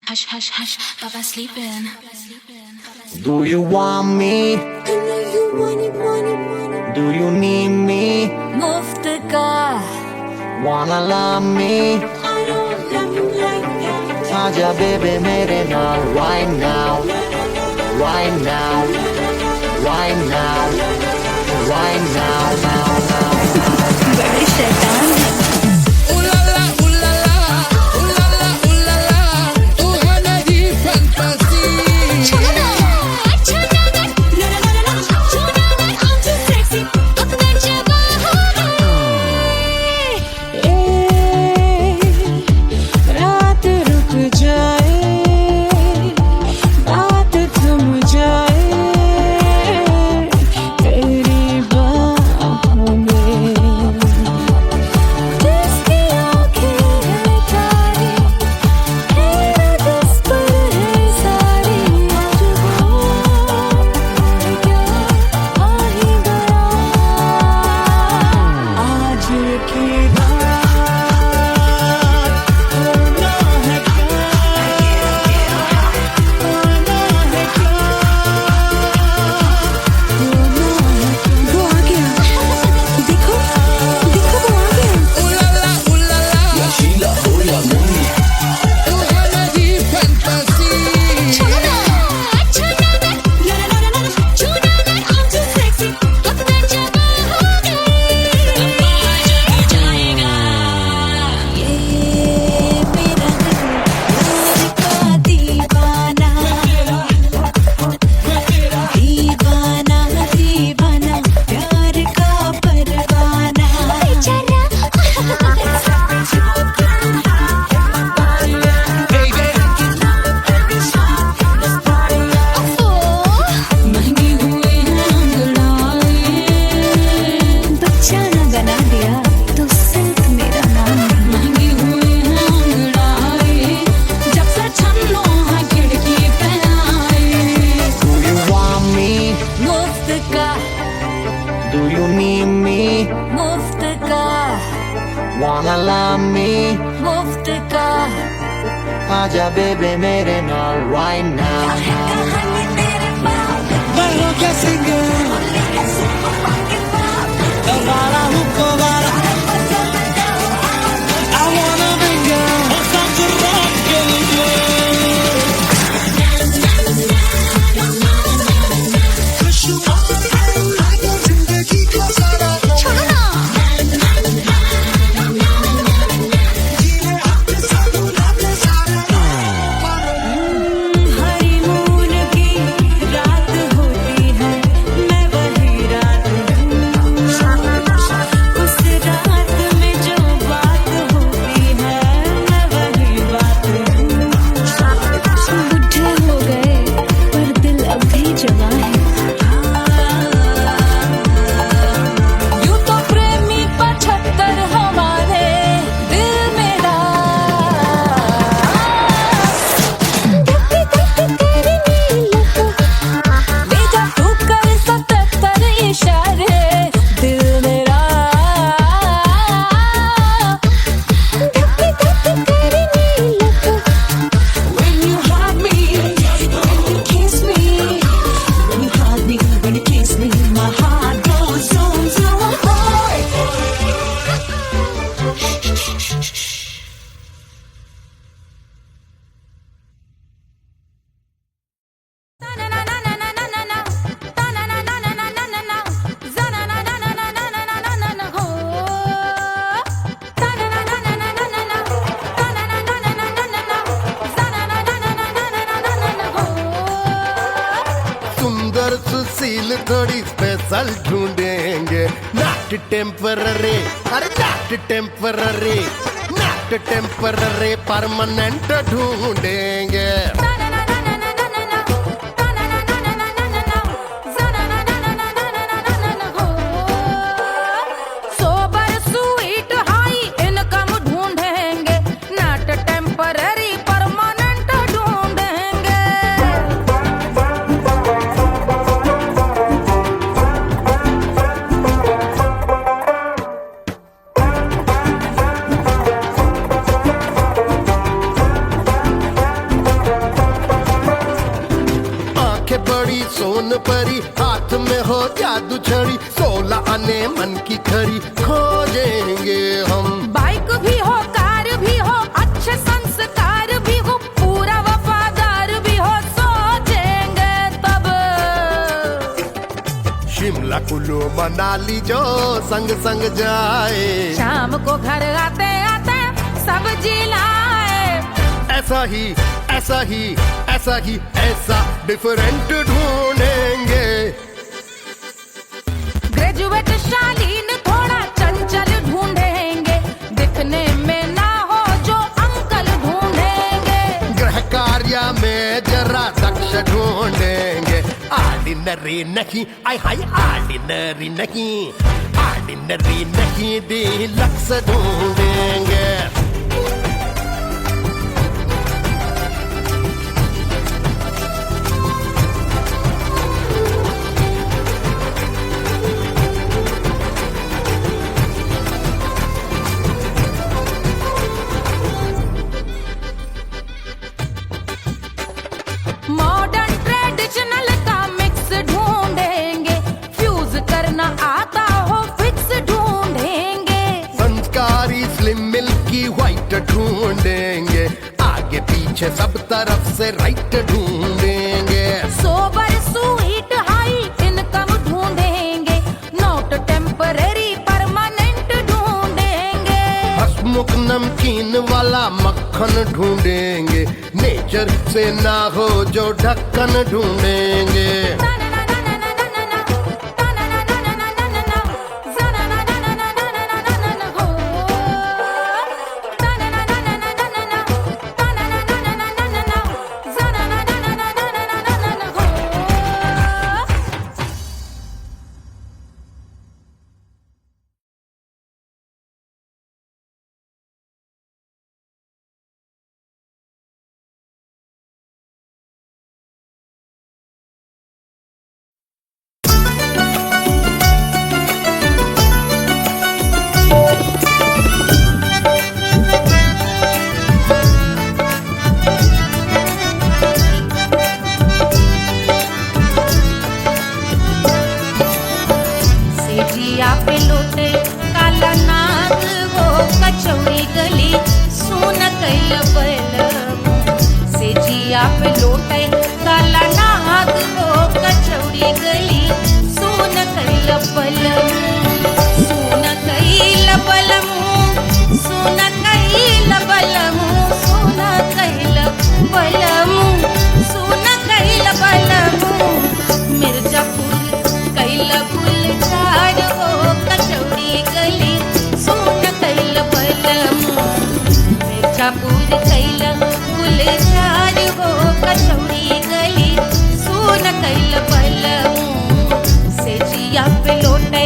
Hush, hush, hush, Baba sleeping. Do you want me? I know you want it. Do you need me? मुफ्त का Wanna love me? I don't love you like that. आजा baby मेरे नाल right now, right now, right now, right now, now. बड़े शैतान हैं। Do you need me? मुफ्त का Wanna love me? मुफ्त का आजा baby मेरे नाल right now. मैं हूँ क्या सिंगर वाला हूँ कोवाला I wanna bring it और सांस रोक के लिए जिंदगी को सारा हनीमून की रात होती है, मैं वही रात हूँ। उस रात में जो बात होती है, मैं वही बात हूँ। बुढ़े हो गए पर दिल अब भी जवान है। यूं तो प्रेमी 75 हमारे दिल मेरा बेजा तू कर 77 इशारे दिल मेरा When you hug me, when you kiss me, when you hug me, when you kiss me, my heart goes zoom zoom. सुंदर सुशील थोड़ी स्पेशल ढूंढेंगे नॉट टेम्पररी अरे not temporary not temporary permanent ढूंढेंगे सोबर स्वीट हाई income ढूंढेंगे not temporary permanent ढूंढेंगे हुई सोन परी, हाथ में हो जादू छड़ी, 16 आने मन की खरी खोजेंगे हम। बाइक भी हो, कार भी हो, अच्छे संस्कार भी हो, पूरा वफादार भी हो, सोचेंगे तब। शिमला कुल्लू मनाली जो संग संग जाए, शाम को घर आते आते सब्जी लाए। ऐसा ही ऐसा ही ऐसा ही ऐसा डिफरेंट ढूंढेंगे। ग्रेजुएट शालीन थोड़ा चंचल ढूंढेंगे, दिखने में ना हो जो अंकल ढूंढेंगे। गृह कार्य में जरा दक्ष ढूंढेंगे। ऑर्डिनरी नहीं, आय हाय ऑर्डिनरी नहीं, ऑर्डिनरी नहीं डीलक्स ढूंढेंगे। मॉडर्न ट्रेडिशनल का मिक्स ढूंढेंगे, फ्यूज करना आता हो फिक्स ढूंढेंगे। संस्कारी स्लिम मिल्की व्हाइट ढूंढेंगे, आगे पीछे सब तरफ से राइट ढूंढेंगे। सोबर स्वीट हाई इनकम ढूंढेंगे, नोट टेम्पररी परमानेंट ढूंढेंगे। हसमुख नमकीन वाला मक्खन ढूंढेंगे, नेचर से ना हो जो ढक्कन ढूंढेंगे। सेजिया पे लोटे काला नाग वो कचौड़ी गली सोन कैल बलमु। सेजिया पे लोटे काला नाग वो कचौड़ी गली सोन कैल बलमु। सोन कैल बलमु, सोन कैल बलमु, सोन कैल बलमु, सोन कैल बलमु। मिर्जापुर कैल गुलजार हो कचौड़ी गली सोन कैल बलमु। मिर्जापुर कैल गुलजार हो कचौड़ी गली सोन कैल बलमु। सेजिया पे लोटे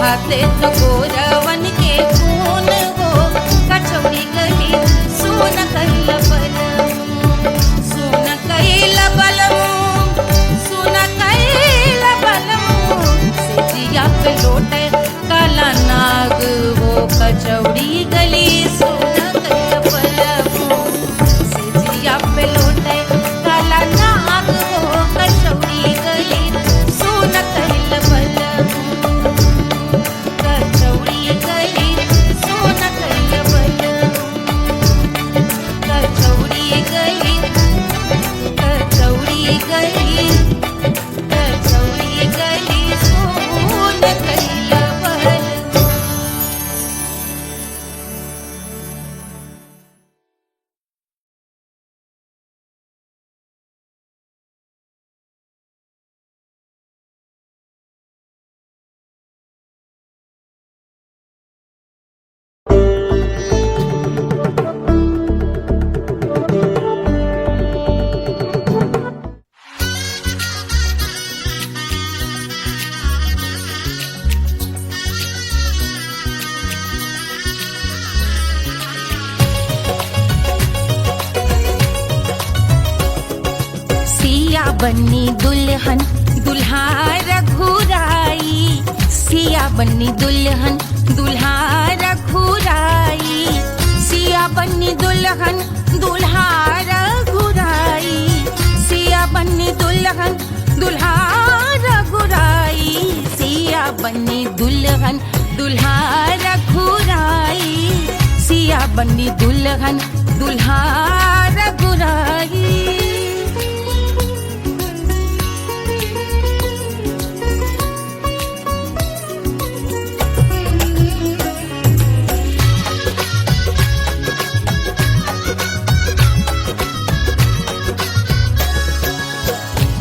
बहाते तो गोरवन के खून हो कचौड़ी गली सोन कैल बलम सोन कैल बलम सोन कैल बलम सिजिया पे लोटे काला नाग हो कचौड़ी गली सोन कैल बलम सिजिया पे लोटे काला नाग हो कचौड़ी गली सोन कैल बलम कचौड़ी गली सोन कैल बलम कचौड़ी गली कचौड़ी गली कचौड़ी गली सोन कैल बलम। सिया बन्नी दुल्हन दुल्हा रघुराई सिया बन्नी दुल्हन दुल्हा रघुराई सिया बन्नी दुल्हन दुल्हा रघुराई सिया बन्नी दुल्हन दुल्हा रघुराई सिया बन्नी दुल्हन दुल्हा रघुराई सिया बन्नी दुल्हन दुल्हा रघुराई।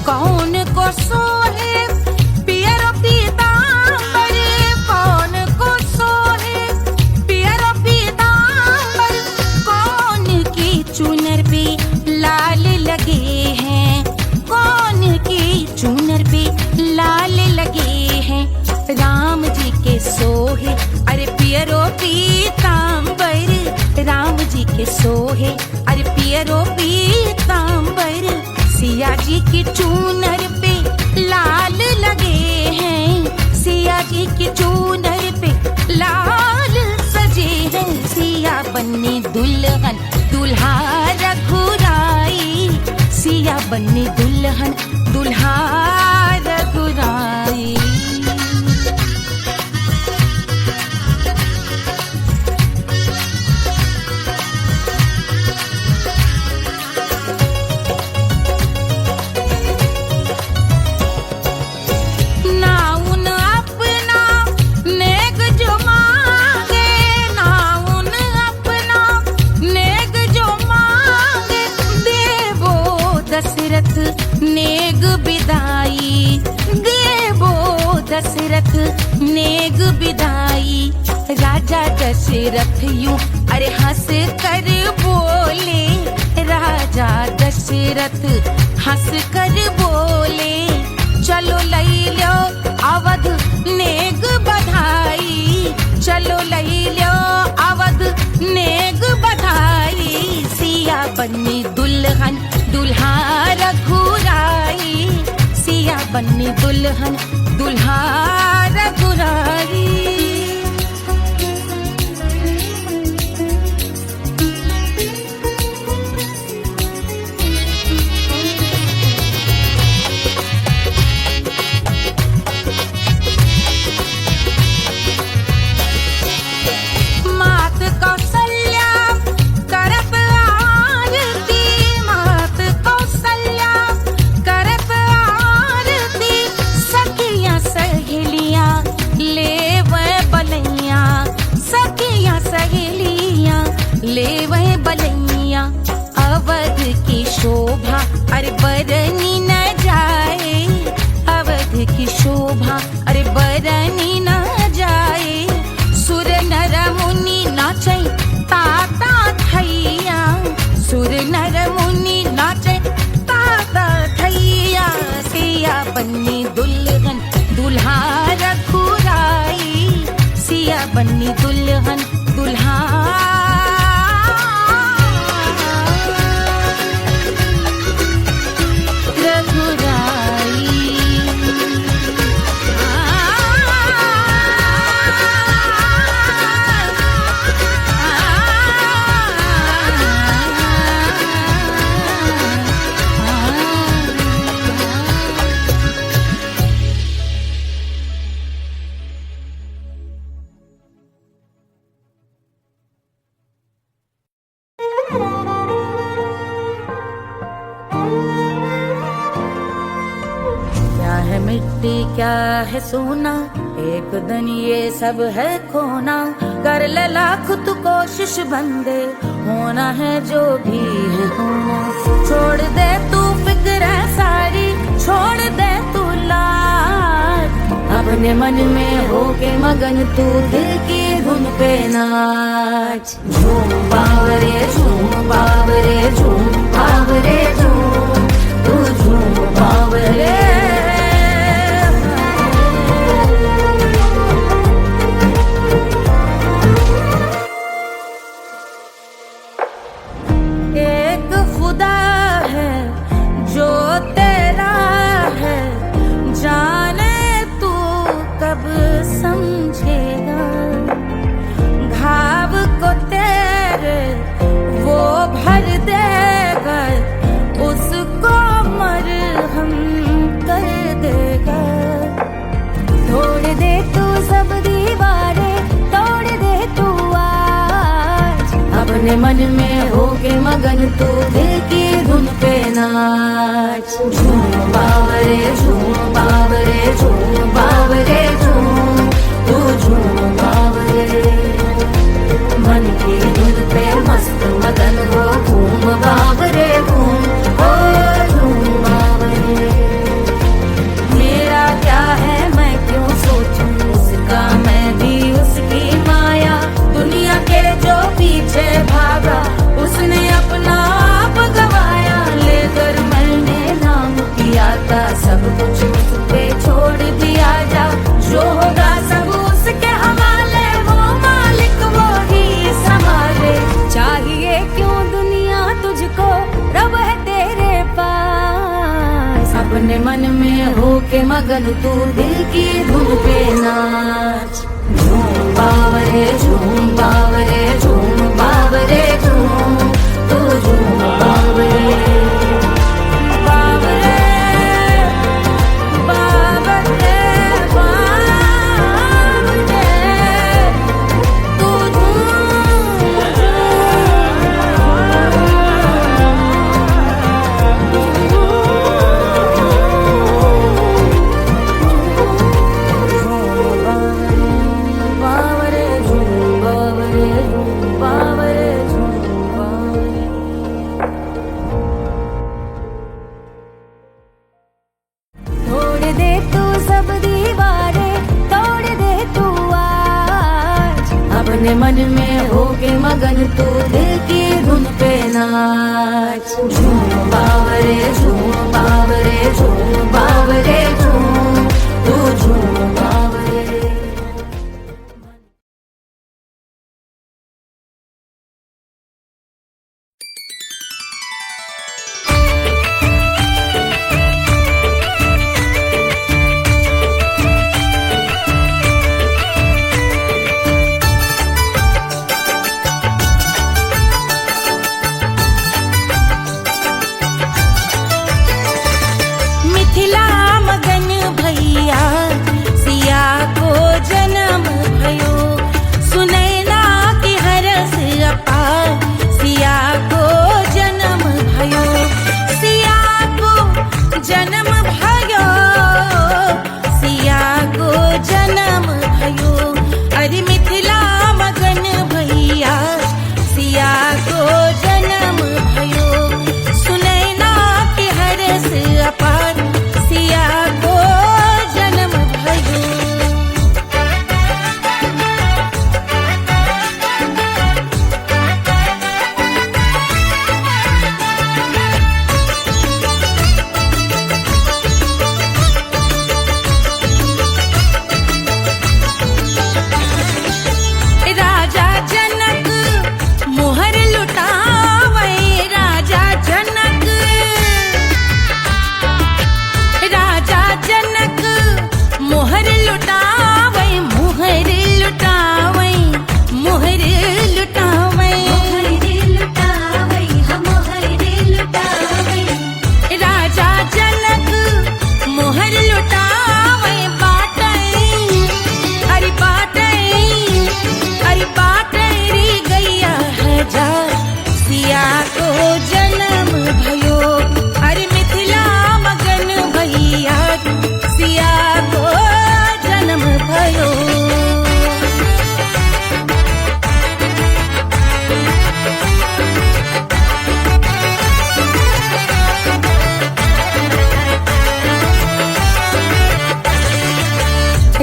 कौन को सोहे पियरो पीतांबर कौन को सोहे पियरो पीतांबर कौन की चुनर पे लाल लगे हैं कौन की चुनर पे लाल लगे हैं राम जी के सोहे अरे पियरो पीतांबर राम जी के सोहे अरे पियरो पीतांबर सिया जी की चूनर पे लाल लगे हैं सिया जी की चूनर पे लाल सजे हैं सिया बन्नी दुल्हन दुल्हा रघुराई सिया बन्नी दुल्हन दुल्हा रघुराई। नाउन अपना नेग जो मांगे नाउन अपना नेग जो मांगे देवो दशरथ नेग बिदाई देवो दशरथ नेग बिदाई राजा दशरथ यूं अरे हंस कर बोले राजा दशरथ हंस कर बोले चलो लई लो अवध नेग बधाई चलो लई लो अवध नेग बधाई सिया बन्नी दुल्हन दुल्हा रघुराई सिया बन्नी दुल्हन दुल्हा रघुराई। मात कौशल्या करत आरती मात कौशल्या करत आरती सखियां सही बन्नी दुल्हन दुल्हा क्या है मिट्टी क्या है सोना, एक दिन ये सब है खोना। कर ले लाख तू कोशिश बंदे, होना है जो भी है होना। छोड़ दे तू फिक्र सारी, छोड़ दे तू लाज, अपने मन में होके मगन तू दिल की धुन पे नाच। झूम बावरे झूम बावरे झूम बावरे झूम, तू झूम बावरे। एक खुदा है जो तेरा है, जाने तू कब समझेगा। घाव को तेरे वो भर देगा, उसको मरहम कर देगा। तोड़ दे तू सब दीवारें, तोड़ दे तू आज, अपने मन में होके मगन तू दिल की धुन पे नाच। झूम बावरे झूम बावरे झूम बावरे झूम, तू झूम बावरे। मन की धुन पे मस्त मगन हो, घूम बावरे घूम, ओ झूम बावरे। मेरा क्या है मैं क्यों सोचूं उसका, मैं भी उसकी माया। दुनिया के जो पीछे भागा, उसने अपना आप गवाया। लेकर मैंने नाम किया था, सब कुछ उस पे छोड़ दिया जा। जो होगा सब उसके हवाले, वो मालिक वो ही संभाले। चाहिए क्यों दुनिया तुझको, रब है तेरे पास। अपने मन में होके मगन तू दिल की धुन पे नाच। झूम बावरे झूम बावरे झूम बावरे झूम, तू झूम बावरे। बावरे बावरे बावरे, तू बावरे झूम बावरे झूम बावरे झूम बावरे। तोड़ दे तू सब दीवारें, तोड़ दे तू आज, अपने मन में होके मगन तू दिल की धुन पे नाच। झूम बावरे झूम बावरे झूम बावरे झूम, तू झूम बावरे। मिथिला मगन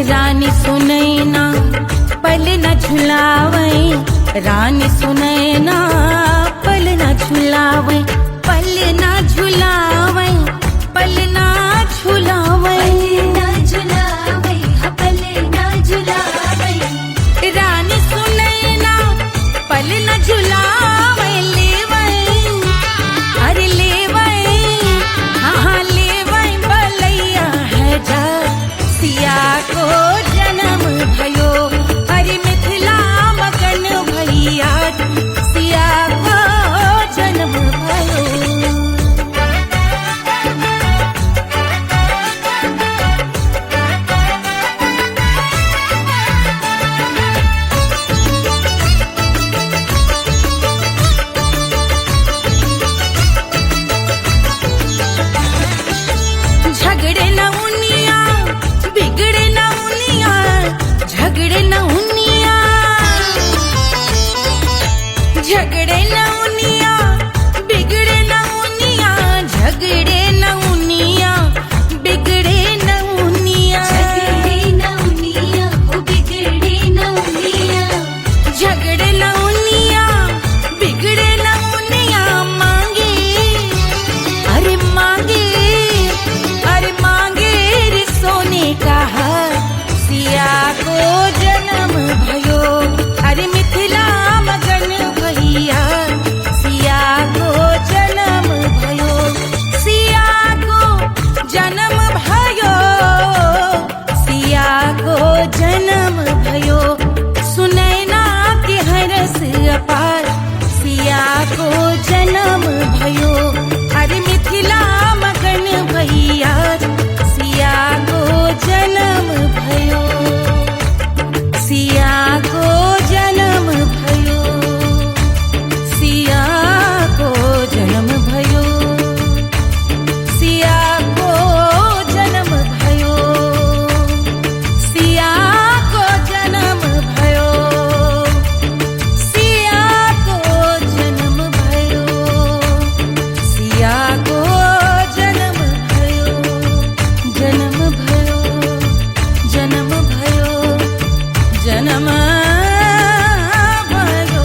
रानी सुनैना पल न झुलावे, रानी सुनैना पल न झुलावे, पल न झुलावे, पल न झुलावे, पल न झुलावे, रानी सुनैना पल न झुलावे, लेवे अरे लेवे, हाँ लेवे बलैया है जा सिया को जन्म भयो, अरे मिथिला मगन भैया सिया को जन्म भयो। झगड़े न उनिया बिगड़े न उनिया, झगड़े न उनिया, झगड़े न उनिया बिगड़े न उनिया, झगड़े न उनिया बिगड़े न उनिया, झगड़े न उनिया बिगड़े न उनिया, झगड़े न उनिया बिगड़े न उनिया, मांगे अरे मांगे, अरे मांगे रे सोने का हार सिया को जन्म भयो, अरे मिथिला मगन भैया सिया को जन्म भयो, सिया को जन्म भयो, सिया को जन्म भयो, सुनैना के हरस अपार सिया को जन्म भयो, अरे मिथिला मगन भैया सिया को जन्म भयो, सिया को जन्म भयो, सिया को जन्म भयो, सिया को जन्म भयो, सिया को जन्म भयो, सिया को जन्म भयो, सिया को जन्म भयो, जन्म भयो, जन्म भयो, जन्म भयो।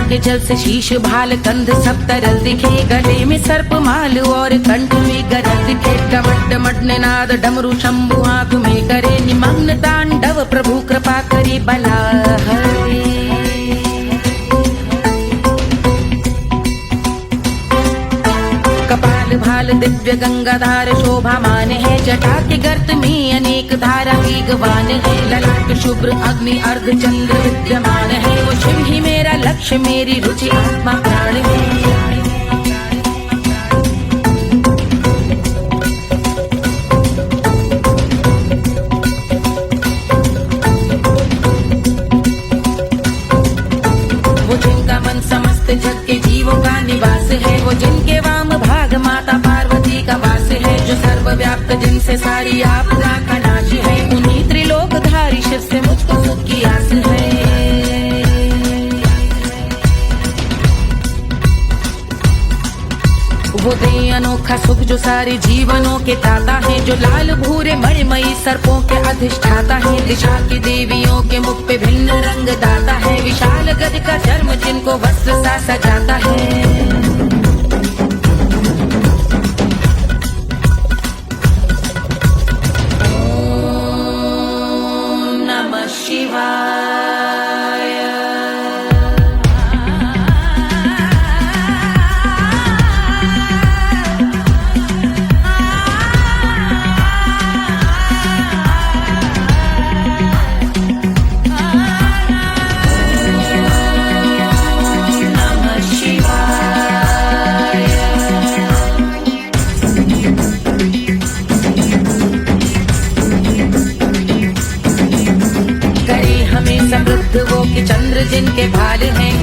के जल से शीश भाल कंध सब तरल दिखे, गले में सर्प माल और कंठ में गरल दिखे, डमट डमट निनाद डमरू शंभु आंख में करे निमग्न तांडव, प्रभु कृपा करे बला हरे। कपाल भाल दिव्य गंगाधार शोभामान है, जटा के गर्त में अनेक धारा वेगवान है, ललाट शुभ्र अग्नि अर्ध चंद्र विद्यमान है, वो शिव ही मेरा लक्ष्य मेरी रुचि आत्मा प्राण है। वो जिनका मन समस्त जग के जीवों का निवास है, वो जिनके वाम भाग माता पार्वती का वास है, जो सर्वव्याप्त जिनसे सारी आपदा का नाश है, उन्हीं त्रिलोकधारी शिव से मुझको सुख की आस है। वो दे अनोखा सुख जो सारे जीवनों के दाता है, जो लाल भूरे मणिमयी सर्पों के अधिष्ठाता है, दिशा की देवियों के मुख पे भिन्न रंग दाता है, विशाल गज का चर्म जिनको वस्त्र सा सजाता है।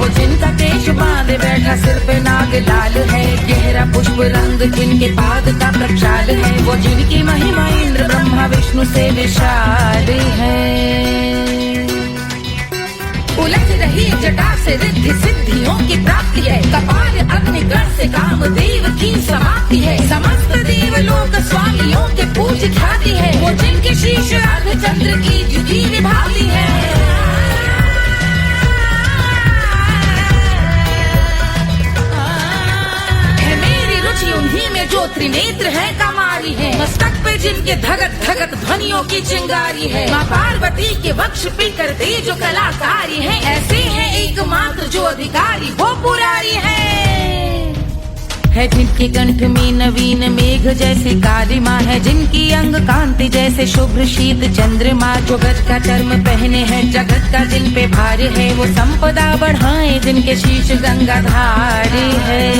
वो जिनका केश बांधे बैठा सिर पे नाग लाल है, गहरा पुष्प रंग जिनके पाद का प्रक्षाल है, वो जिनकी महिमा इंद्र ब्रह्मा विष्णु से विशाल है। उलझ रही जटा से रिद्धि सिद्धियों की प्राप्ति है, कपाल अग्निगण से कामदेव की समाप्ति है, समस्त देवलोक स्वामियों के पूज ख्याति है, वो जिनके शीश अर्धचंद्र की जुदी निभाती है। मेरी रुचि उन्हीं में जो त्रिनेत्र है कमारी है, मस्तक पे जिनके धगत धगत ध्वनियों की चिंगारी है, माँ पार्वती के वक्ष पे करते जो कलाकारी है, ऐसे हैं एकमात्र जो अधिकारी वो पुरारी है जिनके कंठ में नवीन मेघ जैसे कालिमा है, जिनकी अंग कांति जैसे शुभ्र शीत चंद्रमा, जो गज का चर्म पहने हैं जगत का जिन पे भार है, वो संपदा बढ़ाए जिनके शीश गंगाधार है।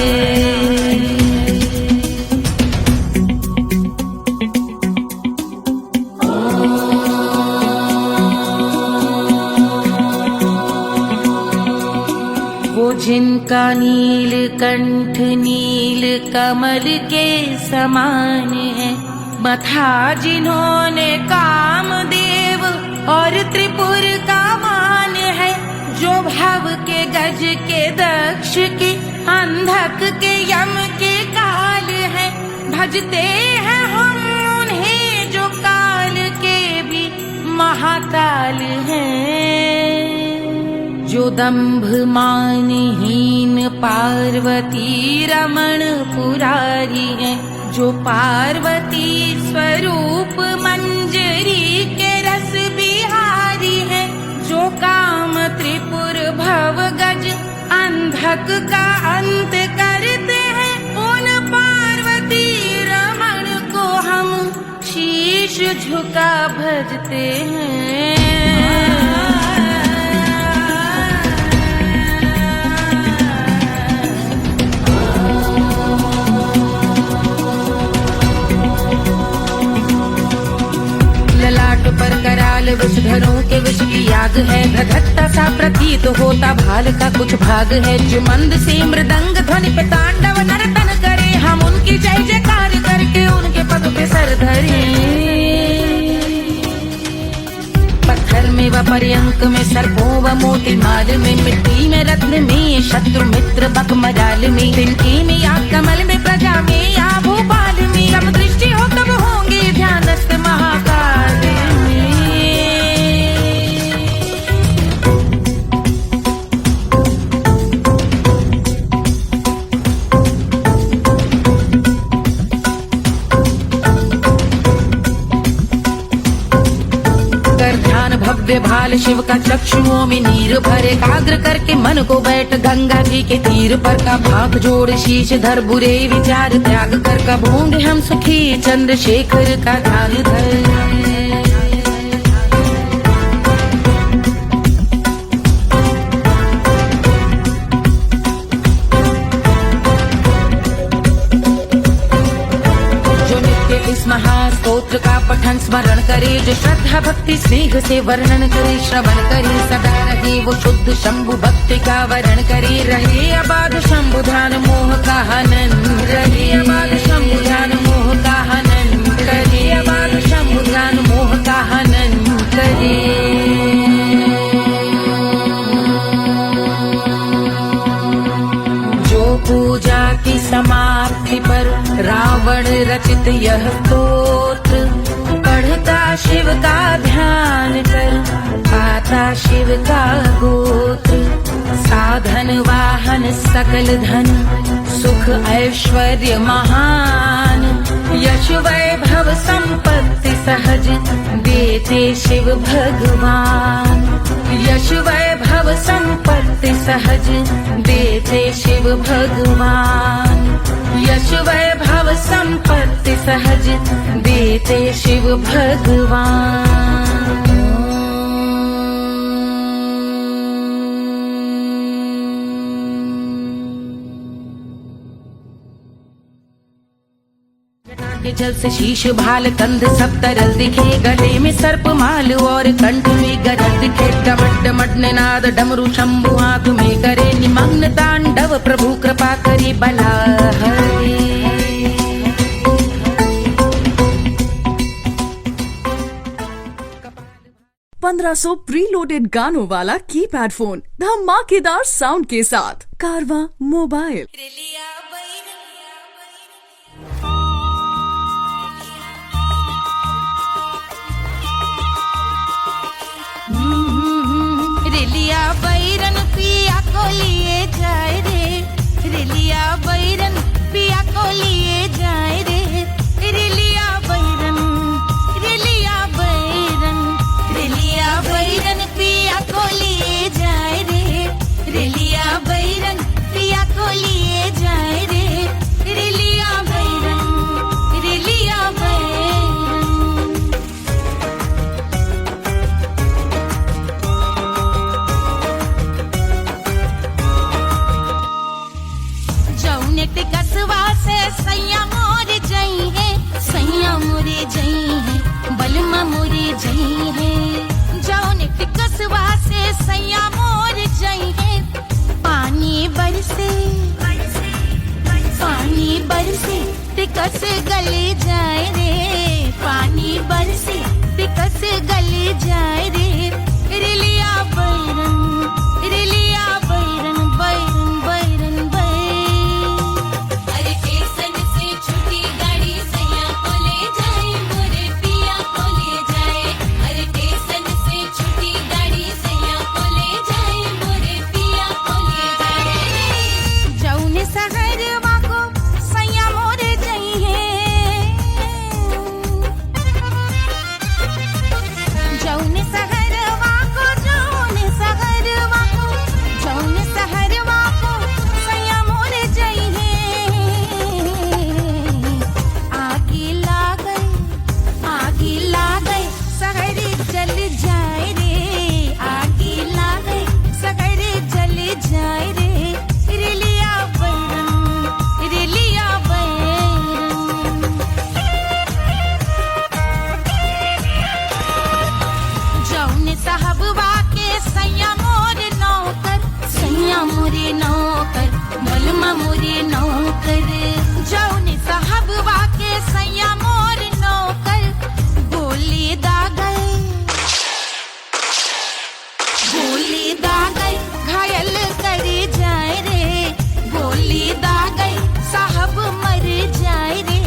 जिनका नील कंठ नील कमल के समान है, मथा जिन्होंने कामदेव और त्रिपुर का मान है, जो भव के गज के दक्ष के अंधक के यम के काल है, भजते हैं हम उन्हें जो काल के भी महाकाल हैं, जो दंभ मानहीन पार्वती रमण पुरारी है, जो पार्वती स्वरूप मंजरी के रस बिहारी है, जो काम त्रिपुर भव गज अंधक का अंत करते हैं, उन पार्वती रमण को हम शीश झुका भजते हैं। ललाट पर कराल विषधरों के विष की आग है, धधकता सा प्रतीत होता भाल का कुछ भाग है, जो मंद से मृदंग ध्वनि पे तांडव नर्तन करे, हम उनकी जय जयकार करके उनके पद पे सर धरे। पत्थर में व पर्यंक में सर्पों व मोती माल में, मिट्टी में रत्न में शत्रु मित्र बक मजाल में, तिनके में या कमल में प्रजा में या भोपाल में, सब दृष्टि हो तब होंगे ध्यानस्थ महाकाल में। भव्य भाल शिव का चक्षुओं में नीर भरे, एकाग्र करके मन को बैठ गंगा जी के तीर पर, का भाग जोड़ शीश धर बुरे विचार त्याग कर, कब होंगे हम सुखी चंद्रशेखर का ध्यान धर। इस महास्तोत्र का पठन स्मरण करे, जो श्रद्धा भक्ति स्नेह से वर्णन करे, श्रवण करे सदा रहे वो शुद्ध शंभु भक्ति का वरण करे, रहे अबाध शंभु ध्यान मोह का हनन, रहे अबाध शंभु ध्यान मोह का हनन करे, अबाध शंभु ध्यान मोह का हनन करे। पूजा की समाप्ति पर रावण रचित यह स्तोत्र, पढ़ता शिव का ध्यान कर पाता शिव का गोत्र, साधन वाहन सकल धन सुख ऐश्वर्य महान, यश वैभव संपत्ति सहज देते शिव भगवान, यश वैभव संपत्ति सहज देते शिव भगवान, यश वैभव संपत्ति सहज देते शिव भगवान। जल से शीश भाल कंध सब तरल दिखे, गले में सर्प माल और कंठ में गरल दिखे। डमट डमट निनाद डमरू शंभु आंख में करे निमग्न तांडव, प्रभु कृपा करे बला हरे। 1500 प्रीलोडेड गानों वाला कीपैड फोन धमाकेदार साउंड के साथ कारवा मोबाइल। रेलिया बैरन पिया को लिए जाए रे, रेलिया बैरन पिया को लिए जाए रे, रेलिया बैरन, रेलिया बैरन, रेलिया बैरन पिया को लिए जाए रे, रेलिया बैरन पिया को लिए जाए रे, रेलिया बैरन, रेलिया बैरन। जौनेट कसवा से सैया मोर जई है, सैया मोरे जई है, बलमा मोरे जई है। जौनेट कसवा से सैया मोर जई है, पानी बरसे, पानी बरसे टिकस गले जाए रे, पानी बरसे टिकस गले जाए रे, रेलिया बैरन, रेलिया बैरन, बैरन बैरन बैरन। अरे स्टेशन से छुट्टी गाड़ी सैया को ले जाए, मोरे पिया को ले जाए। अरे स्टेशन से छुट्टी गाड़ी सैया को ले जाए, मोरे पिया को ले जाए। जौने सहरवा को सैया मोरे जई है, जौने सहरवा को, जौने सहरवा को, जौने सहरवा को सैया मोरे जई है। आगी लागई, आगी लागई सहरी जल जाए रे, आगी लागई सहरी जल जाए रे, रेलिया बैरन, रेलिया बैरन। जौने साहबवा के सैया मोरे नौकर, सैया मोरे नौकर, बलमा मोरे नौकर। जौने साहबवा के सैया मोरे नौकर, गोली दागई, गोली दागई घायल करे जाए रे, गोली दागई साहब मर जाए रे,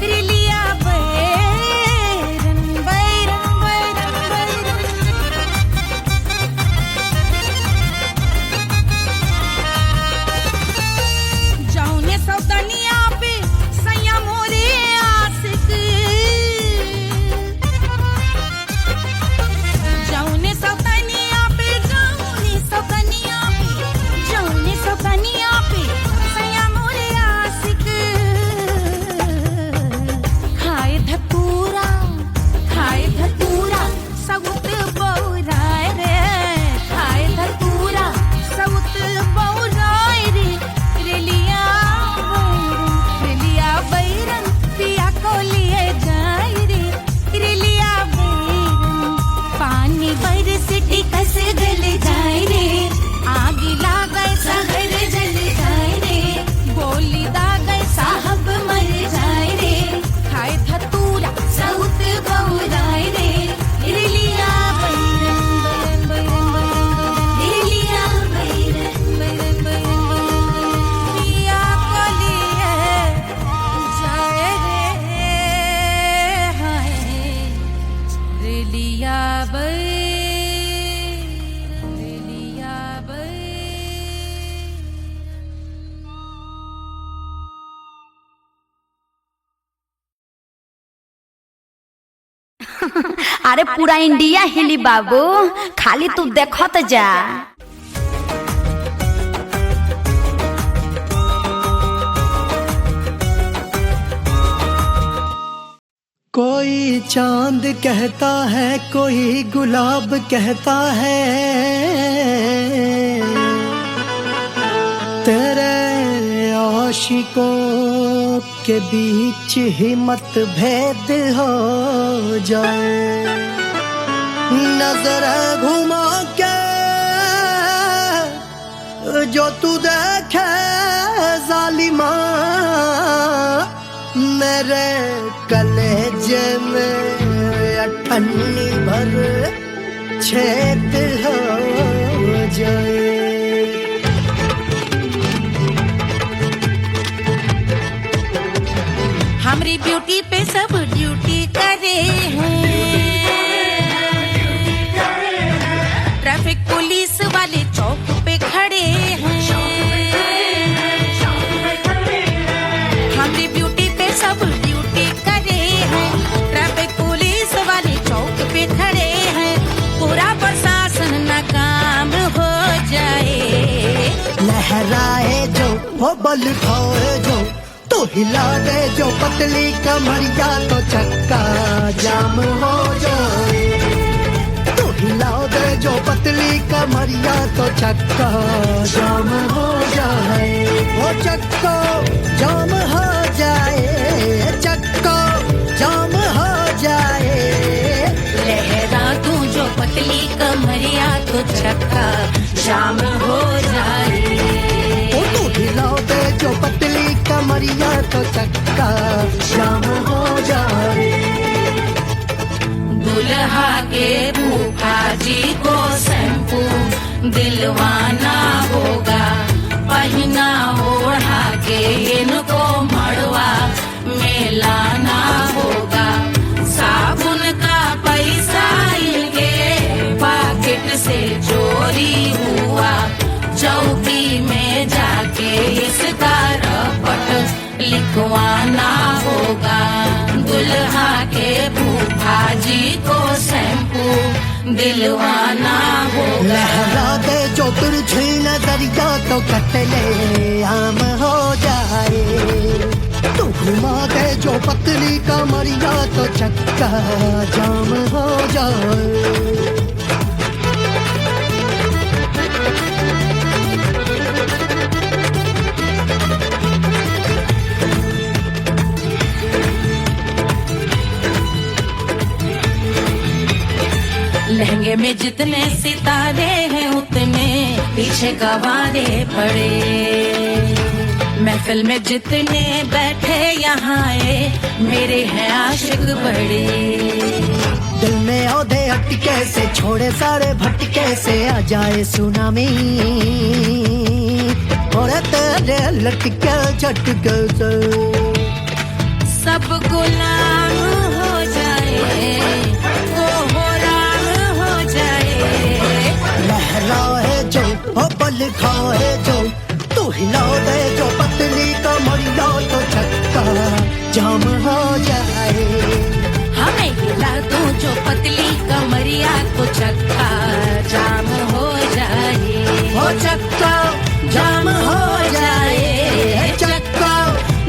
रेलिया बैरन, बैरन बैरन बैरन। जौने सौतनिया पे सैया मोरे आशिक, जौने सौतनिया पे, जौने सौतनिया पे, जौने सौतनिया पे सैया मोरे आशिक। खाए धतूरा, खाए धतूरा सउत बौराए रे, खाए धतूरा सउत बौराए रे, रेलिया बैरन, रेलिया बैरन पिया को लिए जाए रे, रेलिया बैरन। पानी बरस टिकस गल जाए रे, आगी लागै सहर जल जाए रे, गोली दागै साहब मर जाए रे, खाए धतूरा सउत बौराए रे, रेलिया बैरन, बैरन बैरन बैरन, रेलिया बैरन, बैरन बैरन बैरन। पिया को लिए जाए रे, हाय रेलिया बैरन, रेलिया बैरन। अरे पूरा इंडिया हिली बाबू, खाली तू देखत जा। कोई चांद कहता है, कोई गुलाब कहता है, तेरे आशिकों के बीच ही मतभेद हो जाए, नजर घुमा के जो तू देखे जालिमा, मेरे कलेजे में अठन्नी भर छेद हो जाए। हमारी ब्यूटी पे सब ड्यूटी करे हैं, ट्रैफिक पुलिस वाले चौक पे खड़े हैं। हमारी ब्यूटी पे सब ड्यूटी करे हैं, ट्रैफिक पुलिस वाले चौक पे खड़े हैं। पूरा प्रशासन नाकाम हो जाए, लहराए जो वो बल खाए जो, तो हिला दे जो पतली कमरिया, तो चक्का जाम हो जाए। तो हिला दे जो पतली कमरिया, तो चक्का जाम हो जाए। वो चक्का जाम हो जाए, चक्का जाम हो जाए। लहरा तू जो पतली कमरिया, तो चक्का जाम हो जाए। ओ तो हिलाओ दे जो पतली कमरिया, तो चक्का जाम हो जाए। दुल्हा के फूफा जी को शैम्पू दिलवाना होगा, पहना ओढ़ा के इनको मड़वा में लाना होगा। साबुन का पैसा इनके पॉकेट से चोरी हुआ, चौकी में जाके इसका रपट लिखवाना होगा। दुल्हा के फूफा जी को शैम्पू दिलवाना होगा। लहरा दे जो तिरछी नजरिया, तो कतले आम हो जाए। तू घुमा दे जो पतली कमरिया, तो चक्का जाम हो जाए। लहंगे में जितने सितारे हैं, उतने पीछे गवारे पड़े। महफिल में जितने बैठे यहाँ आए, मेरे हैं आशिक बड़े। दिल में औधे अटके से, छोड़े सारे भटके से, आ जाए सुनामी। और तेरे लटके झटके से सब गुलाम हो जाए, वो हो राम हो जाए। लहराए जो ओ बल खाए जो, तू हिला दे जो पतली कमरिया, तो चक्का जाम हो जाए। हमें हिला दो जो पतली कमरिया, तो चक्का जाम हो जाए। ओ चक्का जाम हो जाए, चक्का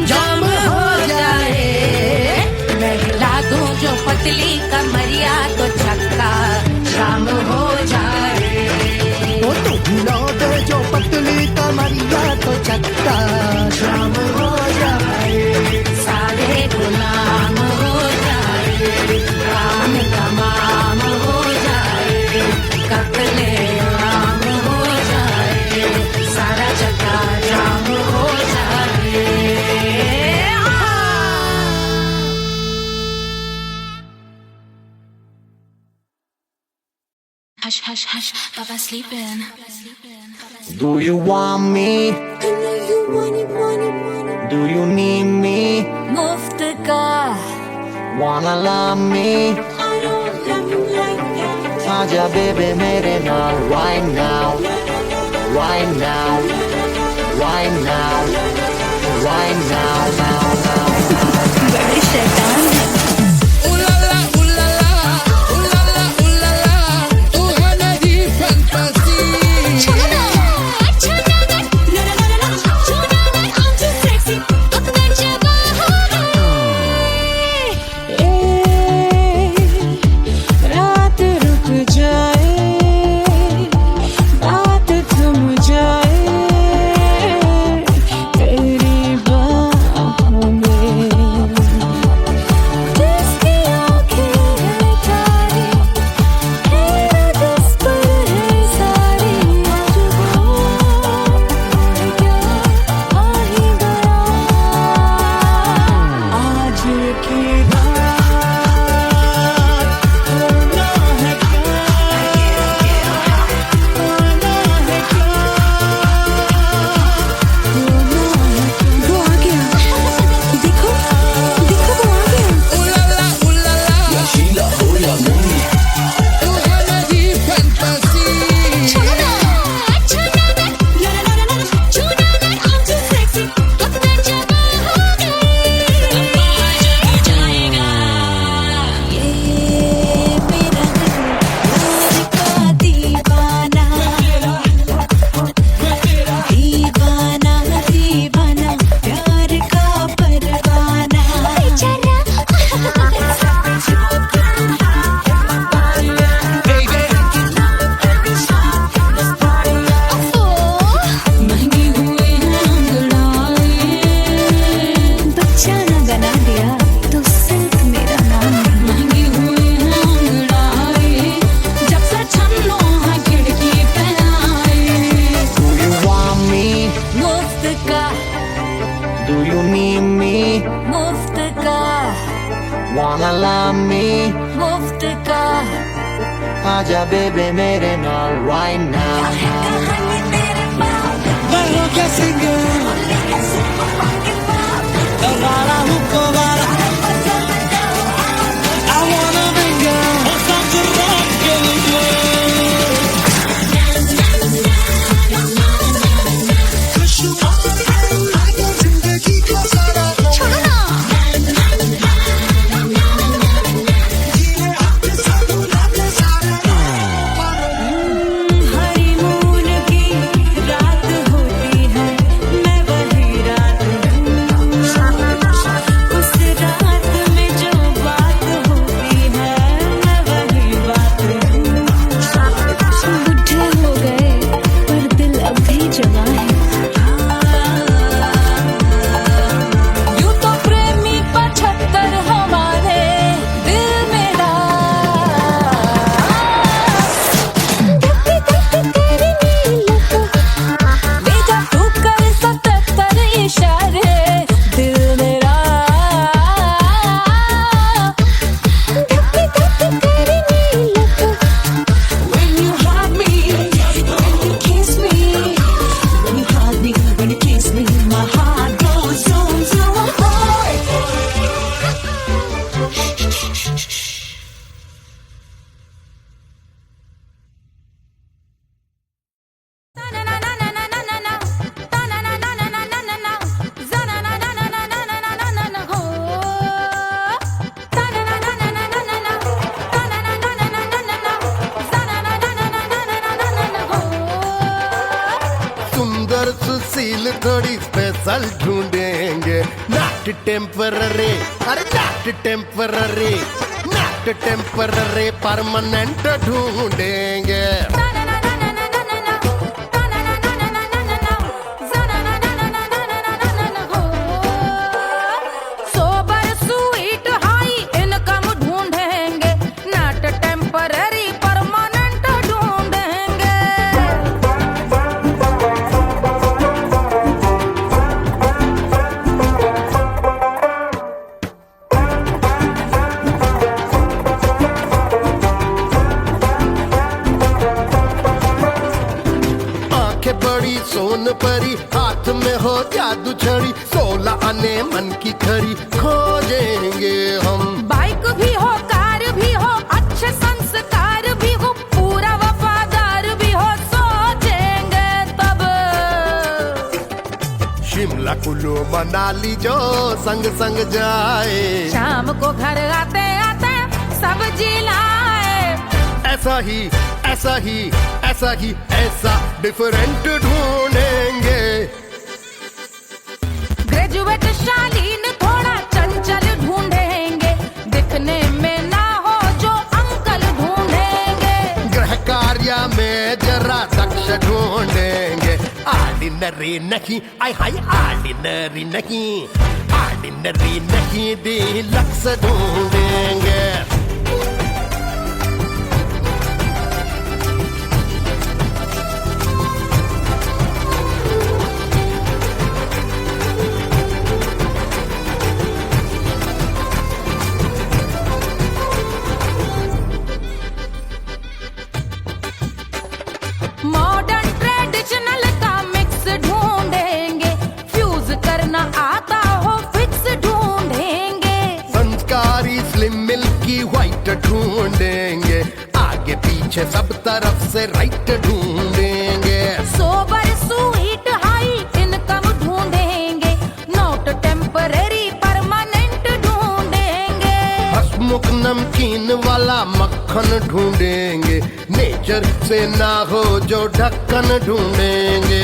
जाम हो जाए। मैं हिला दूं जो पतली कमरिया, तो चक्का जाम हो जाए। ओ तू हिला दे जो पतली कमरिया, तो चक्का जाम हो जाए। सारे गुलाम हो जाए, काम तमाम हो जाए। कपले आम हो जाए, सारा चक्का जाम हो जाए। Hush, hush, hush, Papa sleeping. Do you want me? Do you need me? मुफ्त का Wanna love me? आजा बेबे मेरे नाल right now, right now, right now, right now, now, now. बड़े शैतान है। रात रुक जाए, बात थम जाए, तेरी बाहों में मुफ्त का Do you need me? मुफ्त का Wanna love me? मुफ्त का आजा बेबे मेरे नाल right now. कहानी तेरे बाप मैं हो क्या सिंगर वाला हूँ वाला I wanna mingle हो संग रात के लिए जिंदगी का सारा हनीमून की रात होती है मैं वही रात हूँ उस रात में जो बात होती है मैं वही बात हूँ बुढ़े हो गए पर दिल अब भी जवा है यूं तो प्रेमी 75 हमारे दिल मेरा भेजा तू कर 77 इशारे दिल मेरा When you hug me, when you kiss me, when you hug me, when you kiss me, my heart goes zoom zoom. सुंदर सुशील थोड़ी स्पेशल ढूंढेंगे नॉट टेम्पररी अरे not temporary not temporary permanent ढूंढेंगे सोबर स्वीट हाई income ढूंढेंगे not temporary permanent ढूंढेंगे आंखें बड़ी सोन परी हाथ में हो जादू छड़ी 16 आने मन की खरी खोजेंगे हम बाइक भी हो कार भी हो अच्छे संस्कार भी हो पूरा वफादार भी हो सोचेंगे तब शिमला कुल्लू मनाली जो संग संग जाए शाम को घर आते आते सब्जी लाए ऐसा ही ऐसा ही ऐसा ही ऐसा डिफरेंट ढूंढेंगे ग्रेजुएट शालीन थोड़ा चंचल ढूंढेंगे दिखने में ना हो जो अंकल ढूंढेंगे गृह कार्य में जरा दक्ष ढूंढेंगे ऑर्डिनरी नहीं आई हाय ऑर्डिनरी नहीं डिलक्स ढूंढेंगे मॉडर्न ट्रेडिशनल का मिक्स ढूंढेंगे फ्यूज करना आता हो फिक्स ढूंढेंगे संस्कारी स्लिम मिल्की व्हाइट ढूंढेंगे आगे पीछे सब तरफ से राइट ढूंढेंगे सोबर स्वीट हाई इनकम ढूंढेंगे नॉट टेम्पररी परमानेंट ढूंढेंगे हसमुख नमकीन वाला मक्खन ढूंढेंगे नेचर से ना हो जो ढक्कन ढूंढेंगे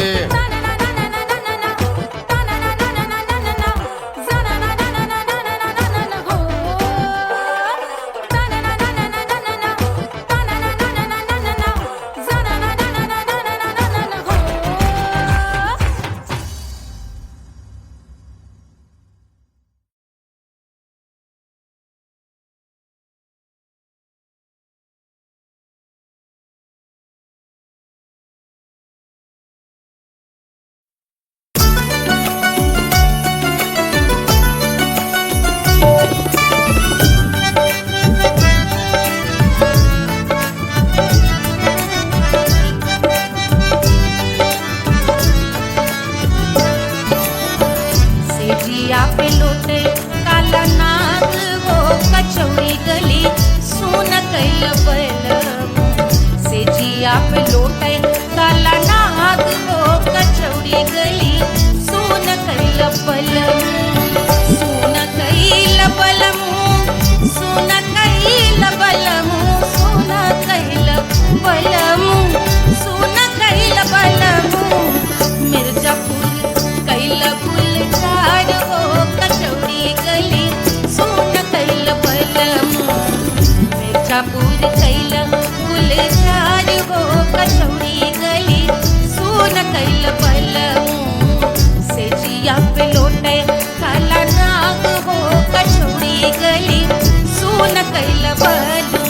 पे लोटे काला नाग हो कचौड़ी गली सुन कैल बलमू से जिया पे लोटे काला नाग हो कचौड़ी गली सुन कैल बलमू सुन कैल बलमू सुन कैल बलमू सुन कैल बलमू सुन कैल बलमू मिर्जापुर कैल गुलजार हो कचौड़ी गली सुन कैल बलमू मिर्जापुर कैल गुलजार हो कचौड़ी गली सुन कैल बलमू से जिया पे लोटे काला नाग हो कचौड़ी गली सुन कैल बलमू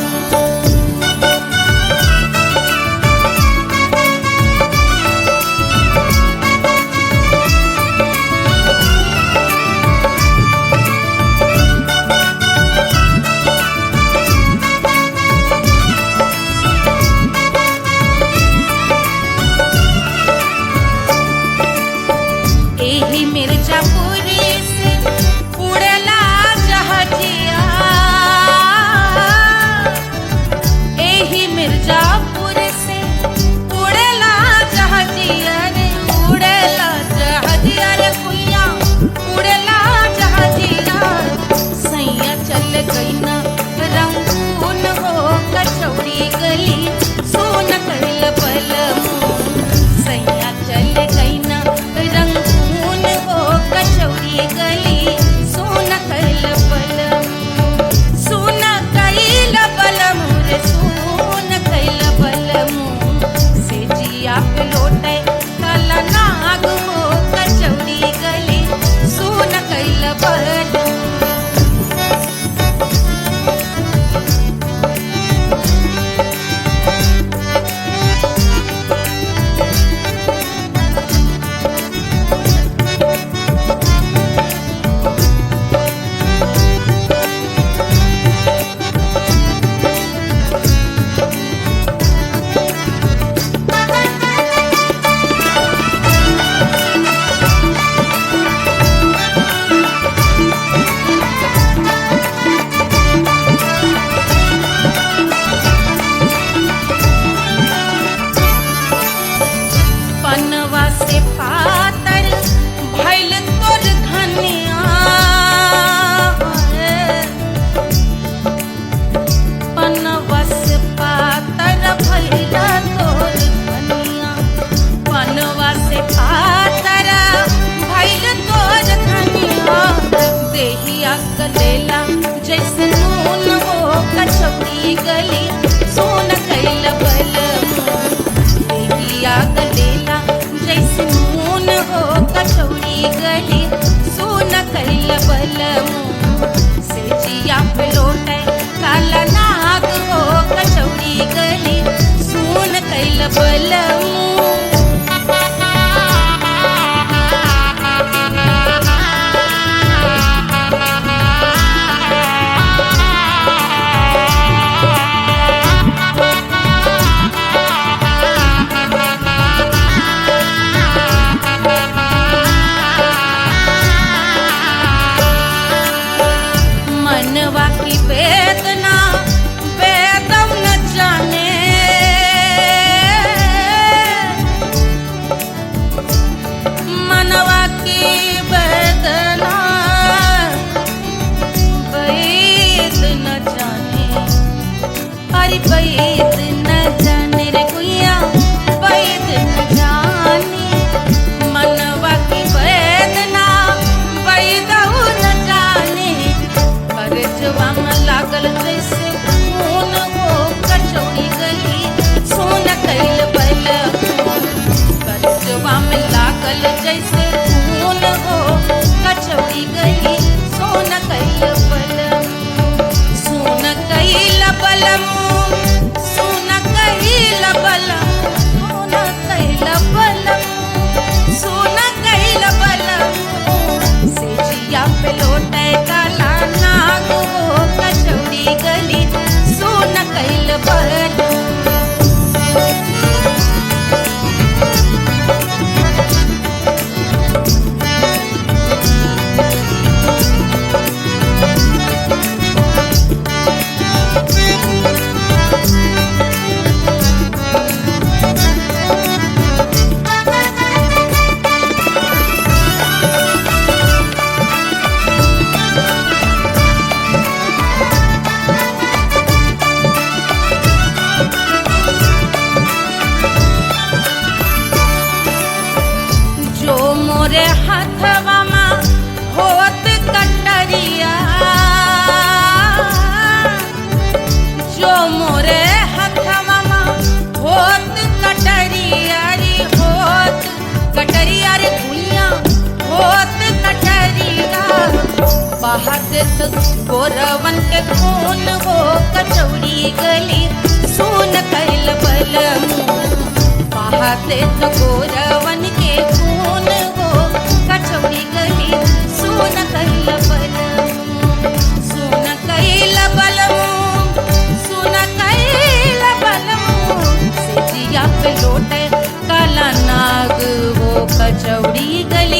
मोरे हाथवा में होत कटरिया, जो मोरे हाथवा में होत कटरिया रे, होत कटरिया रे भुइया होत कटरिया, बहात गोरवन के खून हो कचौड़ी गली सुन कैल बलमू, बहात गोरवन के खून हो कचौड़ी गली सुन कैल बलमू, सुन कैल बलमू, सुन कैल बलमू, सिजिया पे लोटे काला नाग वो कचौड़ी गली